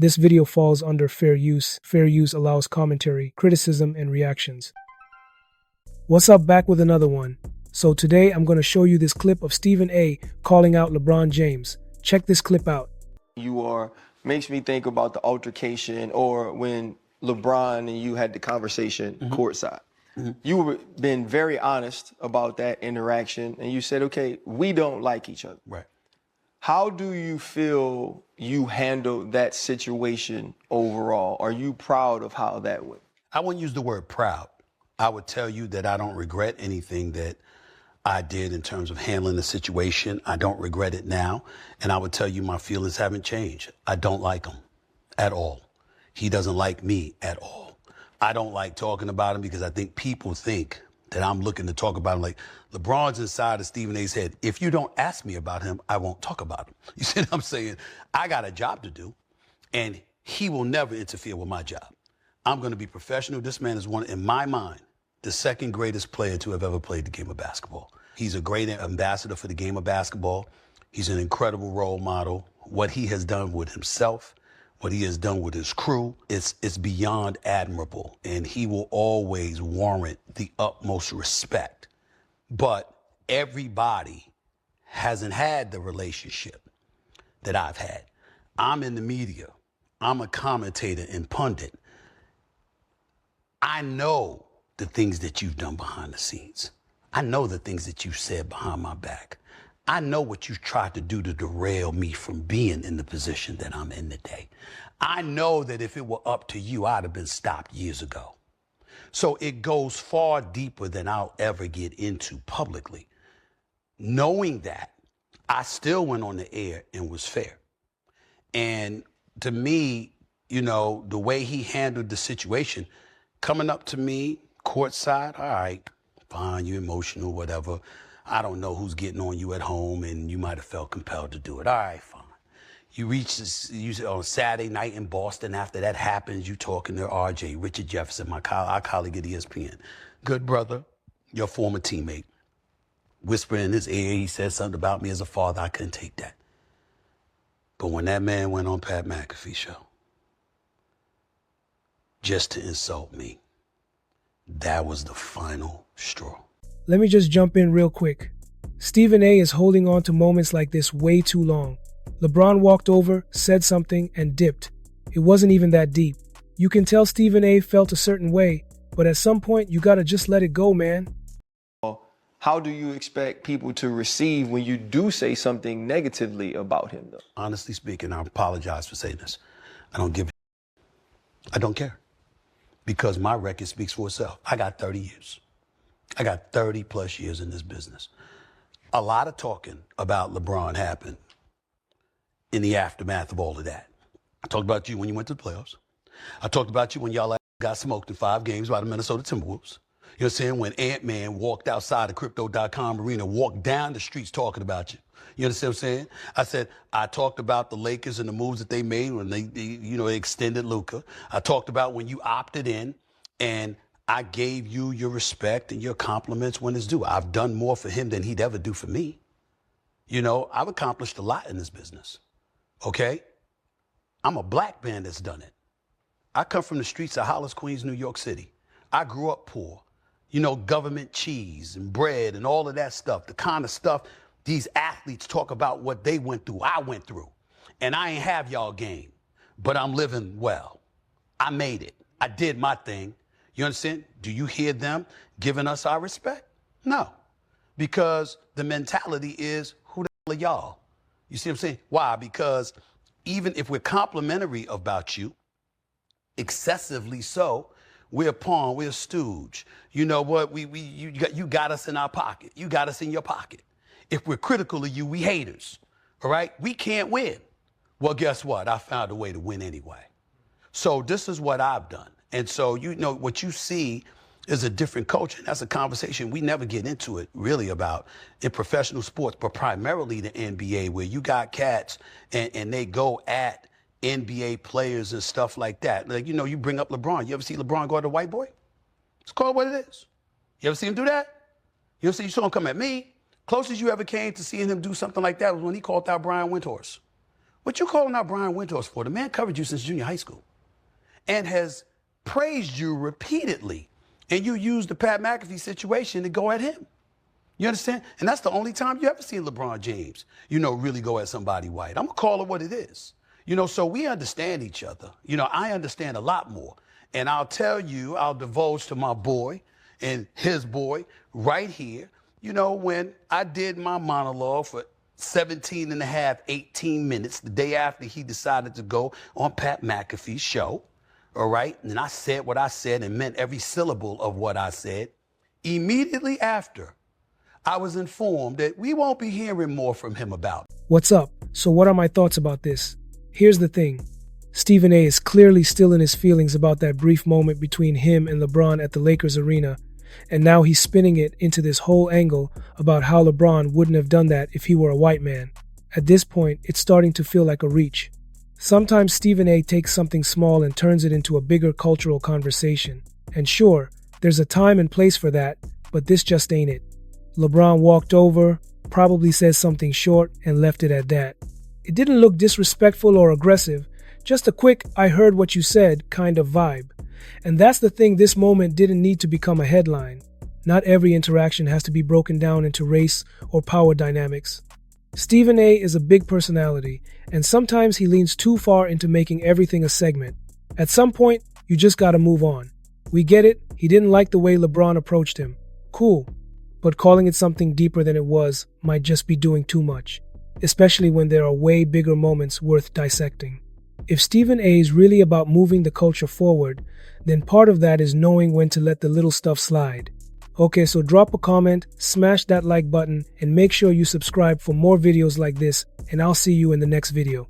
This video falls under fair use. Fair use allows commentary, criticism, and reactions. What's up, back with another one. So today I'm going to show you this clip of Stephen A. calling out LeBron James. Check this clip out. Makes me think about the altercation or when LeBron and you had the conversation courtside. You been very honest about that interaction, and you said, okay, we don't like each other. Right. How do you feel you handled that situation overall? Are you proud of how that went? I wouldn't use the word proud. I would tell you that I don't regret anything that I did in terms of handling the situation. I don't regret it now. And I would tell you my feelings haven't changed. I don't like him at all. He doesn't like me at all. I don't like talking about him because I think people think that I'm looking to talk about him. Like, LeBron's inside of Stephen A's head. If you don't ask me about him, I won't talk about him. You see what I'm saying? I got a job to do, and he will never interfere with my job. I'm going to be professional. This man is one, in my mind, the second greatest player to have ever played the game of basketball. He's a great ambassador for the game of basketball. He's an incredible role model. What he has done with himself, what he has done with his crew, it's beyond admirable, and he will always warrant the utmost respect. But everybody hasn't had the relationship that I've had. I'm in the media. I'm a commentator and pundit. I know the things that you've done behind the scenes. I know the things that you've said behind my back. I know what you've tried to do to derail me from being in the position that I'm in today. I know that if it were up to you, I'd have been stopped years ago. So it goes far deeper than I'll ever get into publicly. Knowing that, I still went on the air and was fair. And to me, you know, the way he handled the situation, coming up to me, courtside, all right, fine, you're emotional, whatever. I don't know who's getting on you at home, and you might have felt compelled to do it. All right, fine. You reach this, on Saturday night in Boston. After that happens, you talking to RJ, Richard Jefferson, our colleague at ESPN. Good brother, your former teammate. Whisper in his ear, he said something about me as a father. I couldn't take that. But when that man went on Pat McAfee show, just to insult me, that was the final straw. Let me just jump in real quick. Stephen A. is holding on to moments like this way too long. LeBron walked over, said something, and dipped. It wasn't even that deep. You can tell Stephen A. felt a certain way, but at some point, you gotta just let it go, man. How do you expect people to receive when you do say something negatively about him, though? Honestly speaking, I apologize for saying this. I don't give a I don't care. Because my record speaks for itself. I got 30 years. I got 30 plus years in this business. A lot of talking about LeBron happened in the aftermath of all of that. I talked about you when you went to the playoffs. I talked about you when y'all got smoked in 5 games by the Minnesota Timberwolves. You know what I'm saying? When Ant-Man walked outside the Crypto.com arena, walked down the streets talking about you. You understand what I'm saying? I said, I talked about the Lakers and the moves that they made when they extended Luka. I talked about when you opted in, and I gave you your respect and your compliments when it's due. I've done more for him than he'd ever do for me. You know, I've accomplished a lot in this business. Okay? I'm a black man that's done it. I come from the streets of Hollis, Queens, New York City. I grew up poor. You know, government cheese and bread and all of that stuff, the kind of stuff these athletes talk about what they went through, I went through. And I ain't have y'all game, but I'm living well. I made it. I did my thing. You understand? Do you hear them giving us our respect? No. Because the mentality is, who the hell are y'all? You see what I'm saying? Why? Because even if we're complimentary about you, excessively so, we're a pawn, we're a stooge. You know what? You got us in our pocket. You got us in your pocket. If we're critical of you, we haters. All right? We can't win. Well, guess what? I found a way to win anyway. So this is what I've done. And so, you know, what you see is a different culture. That's a conversation we never get into it really about in professional sports, but primarily the NBA, where you got cats and they go at NBA players and stuff like that. Like, you know, you bring up LeBron. You ever see LeBron go at a white boy? It's called what it is. You ever see him do that? You ever see you saw him come at me? Closest you ever came to seeing him do something like that was when he called out Brian Windhorst. What you calling out Brian Windhorst for? The man covered you since junior high school and has praised you repeatedly. And you used the Pat McAfee situation to go at him. You understand? And that's the only time you ever seen LeBron James, really go at somebody white. I'm going to call it what it is. So we understand each other. I understand a lot more. And I'll tell you, I'll divulge to my boy and his boy right here, when I did my monologue for 17 and a half, 18 minutes, the day after he decided to go on Pat McAfee's show, all right? And I said what I said and meant every syllable of what I said. Immediately after, I was informed that we won't be hearing more from him about it. What's up? So what are my thoughts about this? Here's the thing. Stephen A. is clearly still in his feelings about that brief moment between him and LeBron at the Lakers arena, and now he's spinning it into this whole angle about how LeBron wouldn't have done that if he were a white man. At this point, it's starting to feel like a reach. Sometimes Stephen A. takes something small and turns it into a bigger cultural conversation. And sure, there's a time and place for that, but this just ain't it. LeBron walked over, probably said something short, and left it at that. It didn't look disrespectful or aggressive, just a quick, I heard what you said kind of vibe. And that's the thing, this moment didn't need to become a headline. Not every interaction has to be broken down into race or power dynamics. Stephen A. is a big personality, and sometimes he leans too far into making everything a segment. At some point, you just gotta move on. We get it, he didn't like the way LeBron approached him. Cool. But calling it something deeper than it was might just be doing too much, especially when there are way bigger moments worth dissecting. If Stephen A. is really about moving the culture forward, then part of that is knowing when to let the little stuff slide. Okay, so drop a comment, smash that like button, and make sure you subscribe for more videos like this, and I'll see you in the next video.